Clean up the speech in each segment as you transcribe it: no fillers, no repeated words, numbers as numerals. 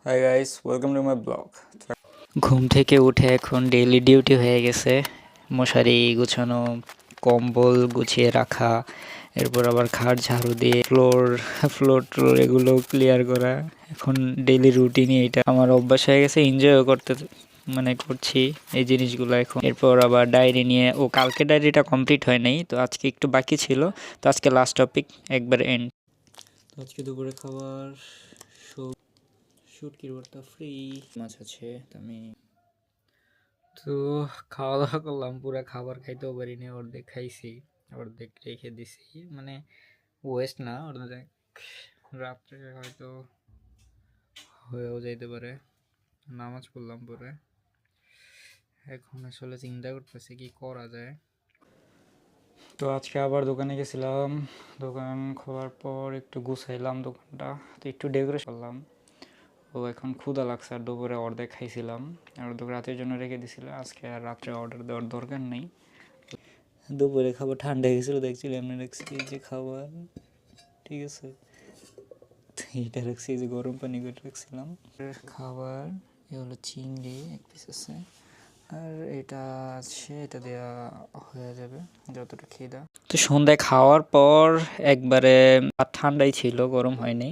Hi guys, welcome to my blog. ঘুম থেকে উঠে এখন ডেইলি ডিউটি হয়ে গেছে। মশারি গুছানো, কম্বল গুছিয়ে রাখা, এরপর আবার খাট ঝাড়ু দিয়ে ফ্লোর এগুলো ক্লিয়ার করা। এখন ডেইলি রুটিনই এটা আমার অভ্যাস হয়ে গেছে। এনজয়ও করতে করছি এই জিনিসগুলো এখন। এরপর আবার ডায়েরি নিয়ে কালকে ডায়েরিটা কমপ্লিট হয় নাই, তো আজকে একটু বাকি ছিল। তো আজকে লাস্ট টপিক একবার এন্ড। তো আজকে দুপুরে খাবার শুটকির ভর্তা ফ্রি, মাছ আছে। তো খাওয়া দাওয়া করলাম, পুরো খাবার খাইতেও পারিনি, অর্ধেক খাইছি, অর্ধেক রেখে দিছি। ওয়েস্ট না, অর্ধেক রাত্রে হয়তো হয়েও যাইতে পারে। নামাজ পড়লাম পরে, এখন আসলে চিন্তা করতেছি কি করা যায়। তো আজকে আবার দোকানে গেছিলাম, দোকান খোলার পর একটু গুছাইলাম দোকানটা, তো একটু ডেকোরেশন করলাম। এখন ক্ষুধা লাগছে, আর দুপুরে অর্ধেক খাইছিলাম, আর অর্ধেক রাতের জন্য রেখে দিয়েছিলাম। আজকে আর রাত্রে অর্ডার দেওয়ার দরকার নেই। দুপুরে খাবার ঠান্ডা গেছিলো, দেখছিলাম এমনি রাখছি যে খাবার, ঠিক আছে, এটা রাখছি যে গরম পানি করে রাখছিলাম খাবার। এ হলো চিংড়ি, এক পিস আছে, আর এটা আছে, এটা দেওয়া হয়ে যাবে যতটা খিদা। তো সন্ধ্যায় খাওয়ার পর একবারে ঠান্ডাই ছিল, গরম হয়নি।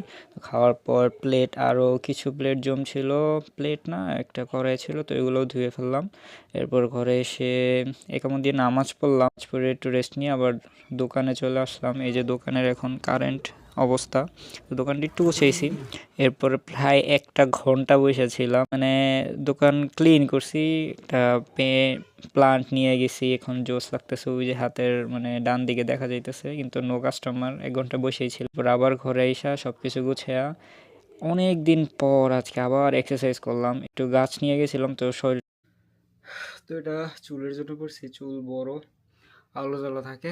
খাওয়ার পর প্লেট, আরও কিছু প্লেট জমছিল, প্লেট না একটা কড়াই ছিল, তো এগুলোও ধুয়ে ফেললাম। এরপর ঘরে এসে একামত দিয়ে নামাজ পড়লাম, পড়ে একটু রেস্ট নিয়ে আবার দোকানে চলে আসলাম। এই যে দোকানের এখন কারেন্ট অবস্থা, তো দোকানটি একটু গুছিয়েছি। এরপরে প্রায় 1 ঘন্টা বসেছিলাম, দোকান ক্লিন করছি। একটা প্লান্ট নিয়ে গেছি, এখন জোস লাগতেছে। ওই যে হাতের ডান দিকে দেখা যাইতেছে, কিন্তু নো কাস্টমার। 1 ঘন্টা বসেই ছিল। আবার ঘরে এসা সব কিছু গুছায়া অনেক দিন পর আজকে আবার এক্সারসাইজ করলাম। একটু গাছ নিয়ে গেছিলাম, তো শরীর, তো এটা চুলের জন্য করছি। চুল বড়, আলো জ্বালা থাকে,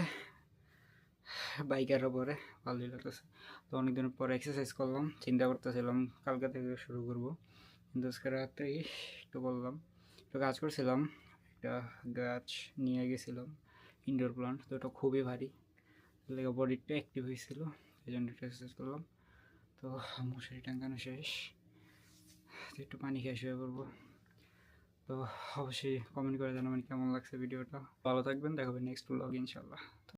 বাইকের পরে ভালোই লাগতেছে। তো অনেকদিন পর এক্সারসাইজ করলাম, চিন্তা করতেছিলাম কালকে থেকে শুরু করব, কিন্তু আজকে রাত্রেই একটু করলাম। একটু কাজ করছিলাম, একটা গাছ নিয়ে গেছিলাম, ইনডোর প্লান্ট। তো এটা খুবই ভারী, লেগে বডিটা অ্যাক্টিভ হয়েছিল, এই জন্য একটু এক্সারসাইজ করলাম। তো মশারি টাঙ্গানো শেষ, তো একটু পানি খেয়ে শুয়ে করবো। তো অবশ্যই কমেন্ট করে জানাবেন কেমন লাগছে ভিডিওটা। ভালো থাকবেন, দেখাবেন নেক্সট ব্লগ ইনশাল্লাহ।